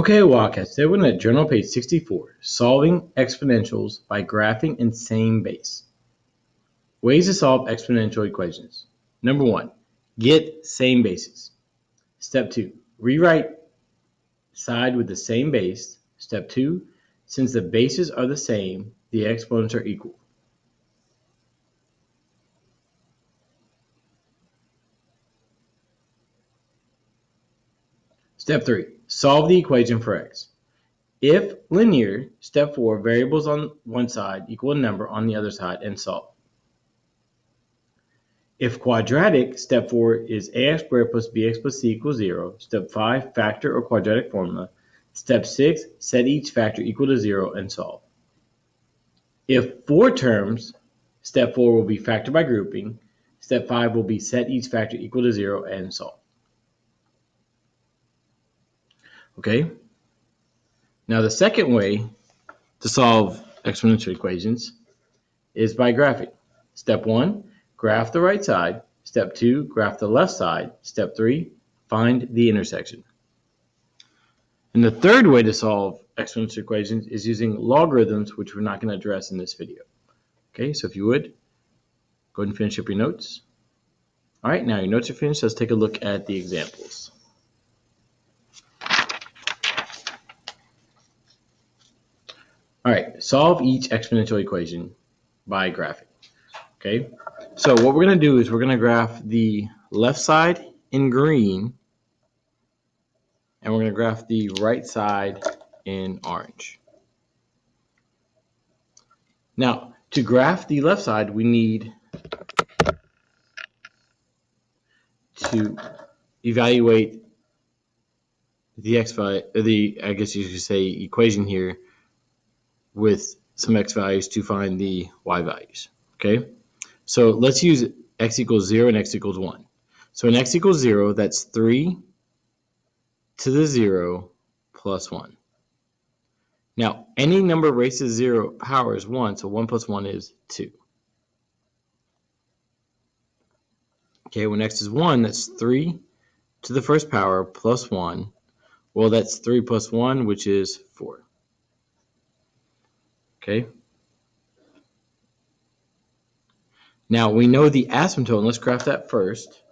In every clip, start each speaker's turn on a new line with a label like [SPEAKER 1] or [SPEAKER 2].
[SPEAKER 1] Okay, Wildcats, today we're going to journal page 64, solving exponentials by graphing in same base. Ways to solve exponential equations. Number 1, get same bases. Step 2, rewrite side with the same base. Step 2, since the bases are the same, the exponents are equal. Step 3, solve the equation for x. If linear, step 4, variables on one side equal a number on the other side and solve. If quadratic, step 4 is ax squared plus bx plus c equals 0. Step 5, factor or quadratic formula. Step 6, set each factor equal to 0 and solve. If 4 terms, step 4 will be factor by grouping. Step 5 will be set each factor equal to 0 and solve. Okay? Now the second way to solve exponential equations is by graphing. Step 1, graph the right side. Step 2, graph the left side. Step 3, find the intersection. And the third way to solve exponential equations is using logarithms, which we're not going to address in this video. Okay, so if you would, go ahead and finish up your notes. All right, now your notes are finished. Let's take a look at the examples. All right, solve each exponential equation by graphing. Okay, so what we're going to do is we're going to graph the left side in green, and we're going to graph the right side in orange. Now, to graph the left side, we need to evaluate the x value, I guess you could say equation here with some x values to find the y values. Okay, so let's use x equals 0 and x equals 1. So in x equals 0, that's 3 to the 0 plus 1. Now, any number raised to 0 power is 1, so 1 plus 1 is 2. Okay, when x is 1, that's 3 to the first power plus 1. Well, that's 3 plus 1, which is 4. Okay. Now, we know the asymptote, and let's graph that first.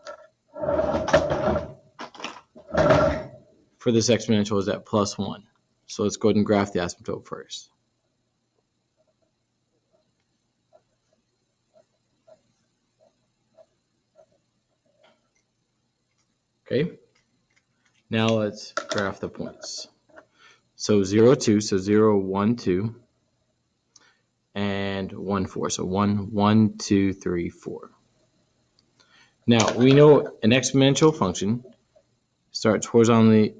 [SPEAKER 1] For this exponential is at plus 1. So let's go ahead and graph the asymptote first. Okay. Now let's graph the points. So 0, 2, so 0, 1, 2, and 1, 4. So 1, 1, 2, 3, 4. Now we know an exponential function starts horizontally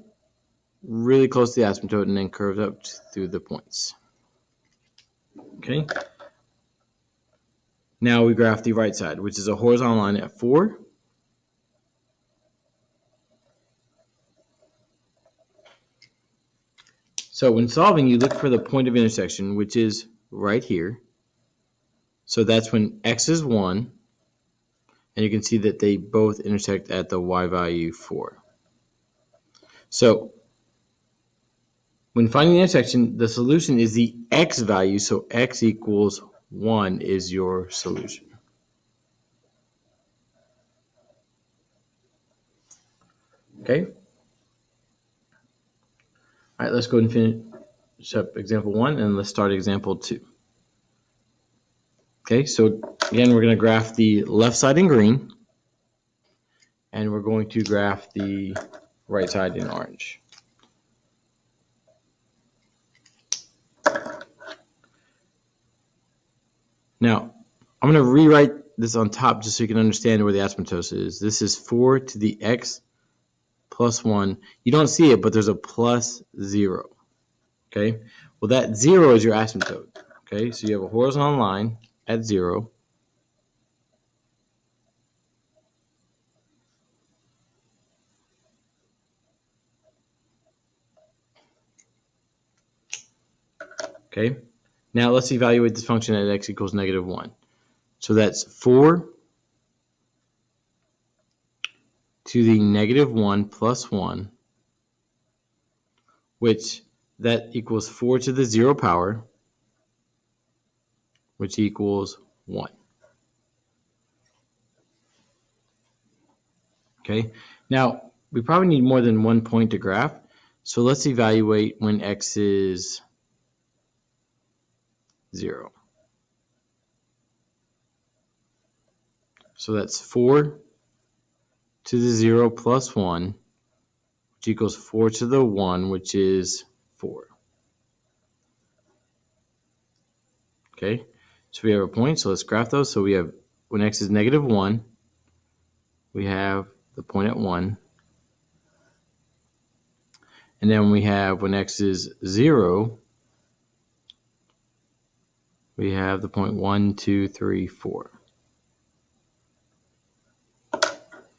[SPEAKER 1] really close to the asymptote and then curves up through the points. Okay. Now we graph the right side, which is a horizontal line at 4. So when solving, you look for the point of intersection, which is right here. So that's when x is 1, and you can see that they both intersect at the y value 4. So when finding the intersection, the solution is the x value, so x equals 1 is your solution. Okay? All right, let's go ahead and finish up example 1, and let's start example 2. Okay, so again, we're going to graph the left side in green, and we're going to graph the right side in orange. Now, I'm going to rewrite this on top just so you can understand where the asymptote is. This is 4 to the x plus 1. You don't see it, but there's a plus 0. Okay, well, that 0 is your asymptote. Okay, so you have a horizontal line at 0. Okay, now let's evaluate this function at x equals negative 1. So that's 4 to the negative 1 plus 1, which that equals 4 to the 0 power, which equals 1. Okay, now we probably need more than one point to graph, so let's evaluate when x is 0. So that's 4 to the 0 plus 1, which equals 4 to the 1, which is 4. Okay, so we have a point, so let's graph those. So we have when x is negative 1, we have the point at 1. And then we have when x is 0, we have the point 1, 2, 3, 4.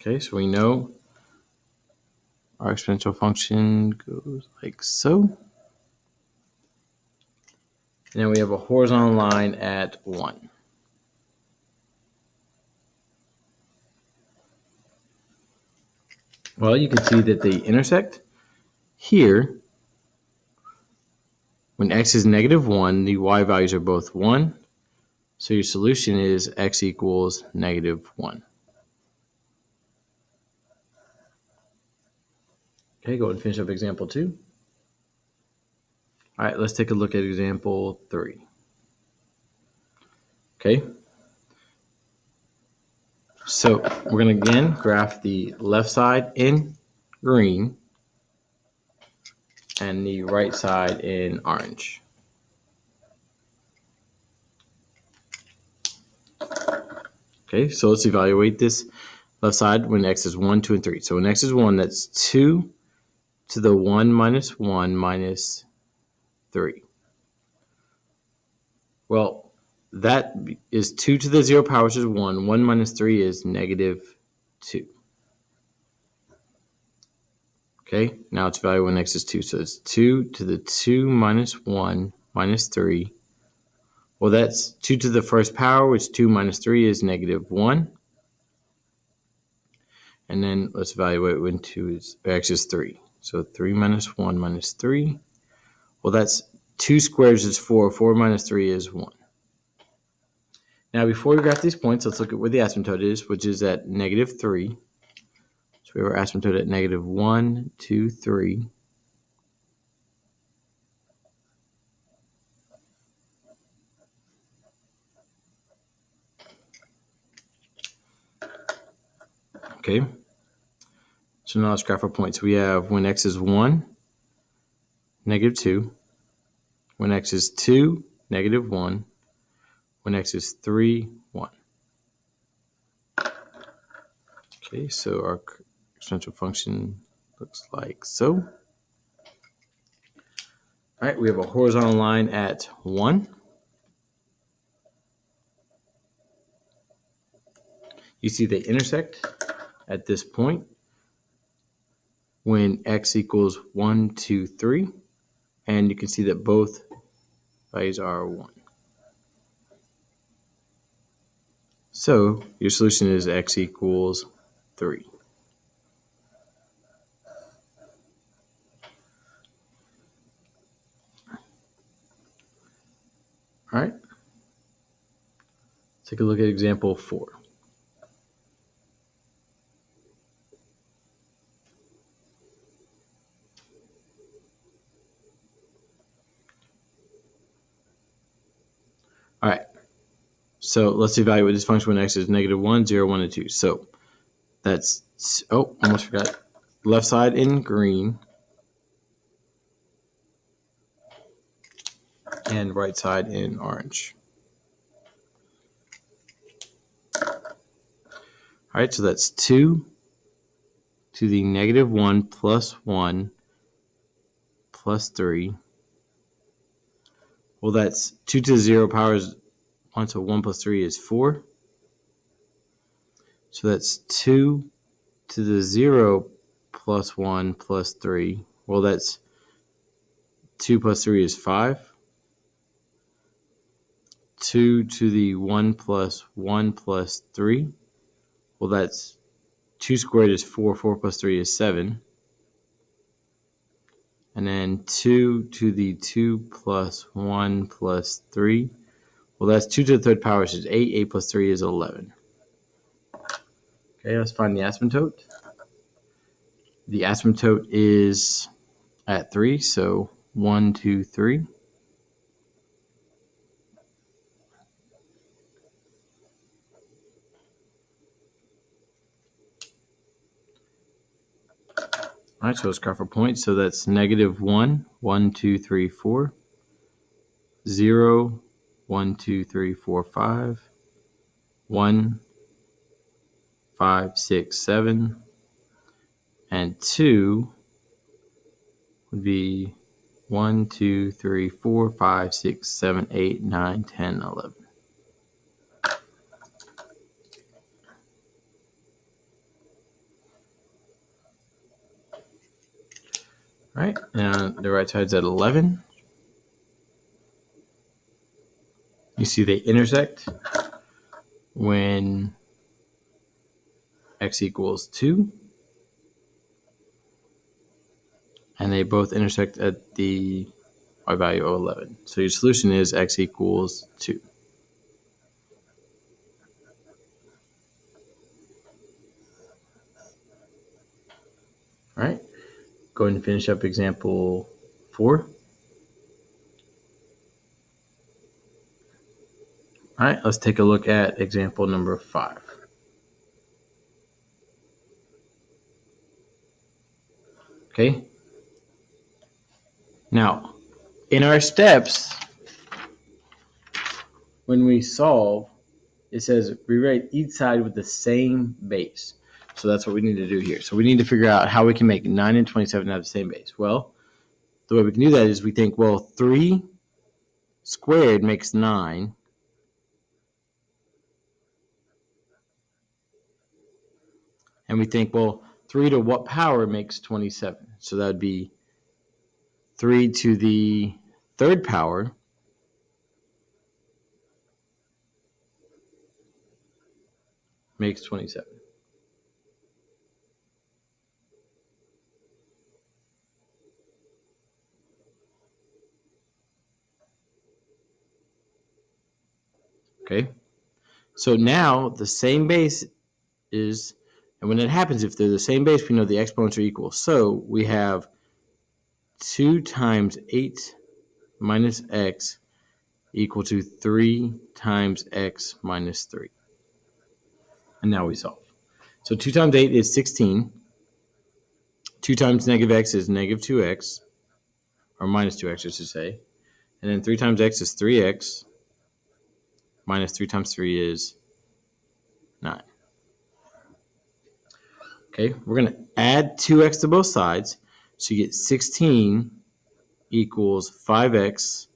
[SPEAKER 1] Okay, so we know our exponential function goes like so. And then we have a horizontal line at 1. Well, you can see that they intersect here. When x is negative 1, the y values are both 1. So your solution is x equals negative 1. Okay, go ahead and finish up example 2. All right, let's take a look at example 3. Okay, so we're going to again graph the left side in green and the right side in orange. Okay, so let's evaluate this left side when x is 1, 2, and 3. So when x is 1, that's 2 to the 1 minus 1 minus 3. Well, that is 2 to the 0 power, which is 1. 1 minus 3 is negative 2. Okay, now it's value when x is 2. So it's 2 to the 2 minus 1 minus 3. Well, that's 2 to the first power, which 2 minus 3 is negative 1. And then let's evaluate when x is 3. So 3 minus 1 minus 3. Well, that's 2 squares is 4. 4 minus 3 is 1. Now, before we graph these points, let's look at where the asymptote is, which is at negative 3. So we have our asymptote at negative 1, 2, 3. Okay. So now let's graph our points. We have when x is 1, negative 2. When x is 2, negative 1. When x is 3, 1. Okay, so our exponential function looks like so. All right, we have a horizontal line at 1. You see they intersect at this point when x equals 1, 2, 3. And you can see that both values are 1. So your solution is x equals 3. All right. Take a look at example 4. All right. So let's evaluate this function when x is negative 1, 0, 1, and 2. So that's, oh, almost forgot. Left side in green and right side in orange. All right, so that's 2 to the negative 1 plus 1 plus 3. Well, that's 2 to the 0 powers 1, so 1 plus 3 is 4. So that's 2 to the 0 plus 1 plus 3. Well, that's 2 plus 3 is 5. 2 to the 1 plus 1 plus 3. Well, that's 2 squared is 4. 4 plus 3 is 7. and then 2 to the 2 plus 1 plus 3. Well, that's 2 to the third power, which is 8. 8 plus 3 is 11. Okay, let's find the asymptote. The asymptote is at 3, so 1, 2, 3. All right, so let's graph our points. So that's negative 1, 1, 2, 3, 4, 0, 1, 2, 3, 4, 5, 1, 5, 6, 7, and 2 would be 1, 2, 3, 4, 5, 6, 7, 8, 9, 10, 11. All right, and the right side's at 11. You see they intersect when x equals 2, and they both intersect at the y value of 11. So your solution is x equals 2. All right, go ahead and finish up example 4. All right, let's take a look at example number 5. Okay, now in our steps, when we solve, it says rewrite each side with the same base. So that's what we need to do here. So we need to figure out how we can make 9 and 27 have the same base. Well, the way we can do that is we think, well, 3 squared makes 9. And we think, well, 3 to what power makes 27? So that would be 3 to the third power makes 27. Okay, so now the same base is, and when it happens, if they're the same base, we know the exponents are equal. So we have 2 times 8 minus x equal to 3 times x minus 3. And now we solve. So 2 times 8 is 16. 2 times negative x is negative 2x, or minus 2x, I should say. And then 3 times x is 3x, minus 3 times 3 is 9. Okay, we're going to add 2x to both sides. So you get 16 equals 5x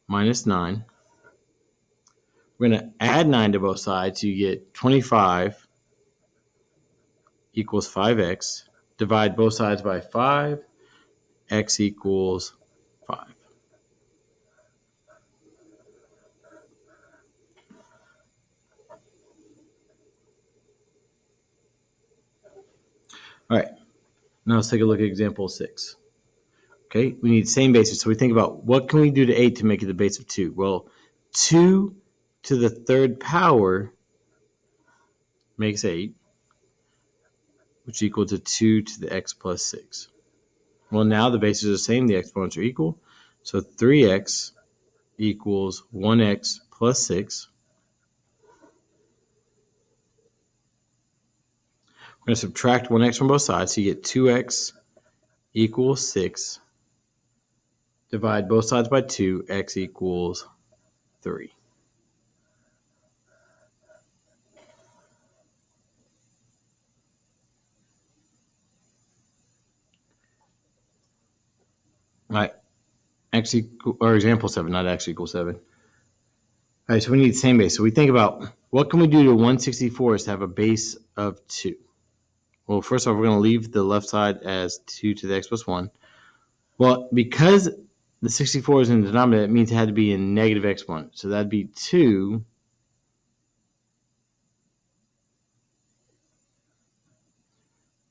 [SPEAKER 1] minus 9. We're going to add 9 to both sides. So you get 25 equals 5x. Divide both sides by 5. X equals 5. All right, now let's take a look at example 6. Okay, we need same basis. So we think about what can we do to 8 to make it the base of 2? Well, 2 to the third power makes 8, which equal to 2 to the x plus 6. Well, now the bases are the same. The exponents are equal. So 3x equals 1x plus 6. We're going to subtract 1x from both sides. So you get 2x equals 6. Divide both sides by 2. X equals 3. All right. Example 7, not x equals 7. All right, so we need the same base. So we think about what can we do to 164 to have a base of 2? Well, first off, we're going to leave the left side as 2 to the x plus 1. Well, because the 64 is in the denominator, it means it had to be in negative exponent. So that'd be 2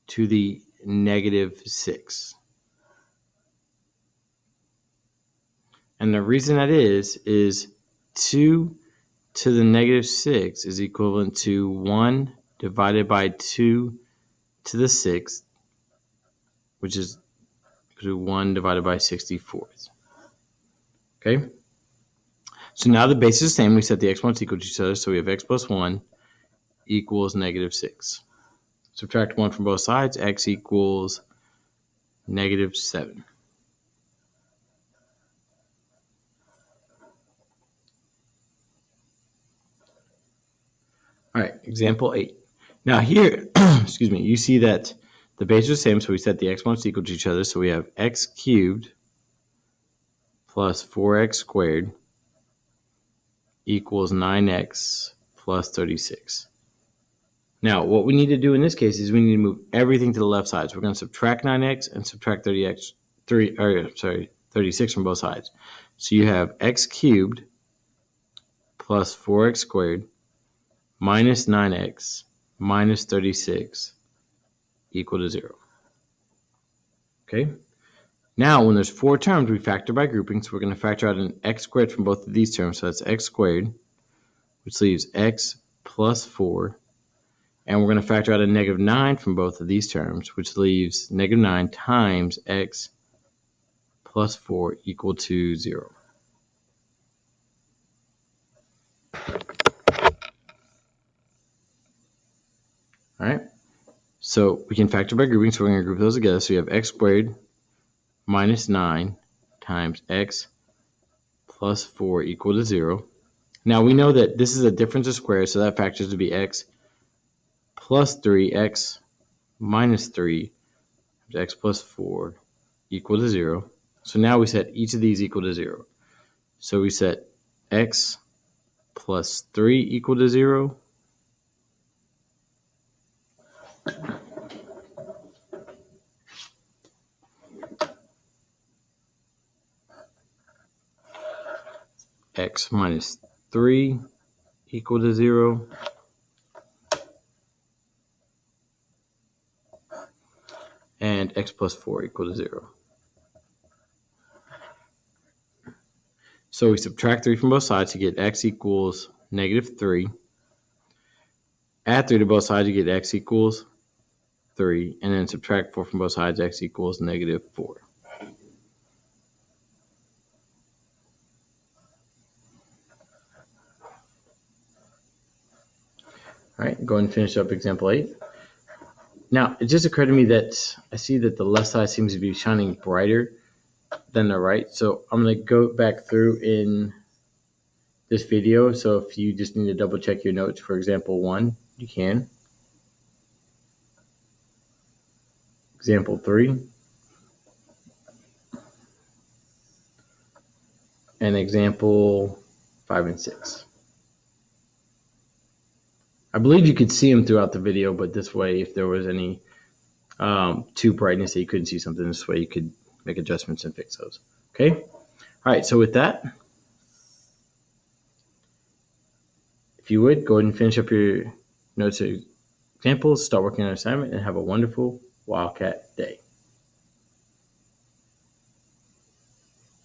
[SPEAKER 1] to the negative 6. And the reason that is 2 to the negative 6 is equivalent to 1 divided by 2 to the 6th, which is equal to 1 divided by 64. Okay? So now the base is the same. We set the exponents equal to each other, so we have x plus 1 equals negative 6. Subtract 1 from both sides, x equals negative 7. All right, example 8. Now here, excuse me, you see that the base is the same, so we set the exponents equal to each other. So we have x cubed plus 4x squared equals 9x plus 36. Now, what we need to do in this case is we need to move everything to the left side. So we're going to subtract 9x and subtract 36 from both sides. So you have x cubed plus 4x squared minus 9x minus 36 equal to 0. Okay? Now, when there's 4 terms, we factor by grouping. So we're going to factor out an x squared from both of these terms. So that's x squared, which leaves x plus 4. And we're going to factor out a negative 9 from both of these terms, which leaves negative 9 times x plus 4 equal to 0. All right? So we can factor by grouping, so we're going to group those together. So you have x squared minus 9 times x plus 4 equal to 0. Now we know that this is a difference of squares, so that factors to be x plus 3, x minus 3, x plus 4 equal to 0. So now we set each of these equal to 0. So we set x plus 3 equal to 0. X minus 3 equal to 0. And x plus 4 equal to 0. So we subtract 3 from both sides to get x equals negative 3. Add 3 to both sides to get x equals 3. And then subtract 4 from both sides, x equals negative 4. All right, go ahead and finish up example 8. Now, it just occurred to me that I see that the left side seems to be shining brighter than the right. So I'm going to go back through in this video. So if you just need to double check your notes for example 1, you can. Example 3. And example 5 and 6. I believe you could see them throughout the video, but this way, if there was any too brightness that you couldn't see something, this way you could make adjustments and fix those. Okay? All right, so with that, if you would, go ahead and finish up your notes or examples, start working on an assignment, and have a wonderful Wildcat day.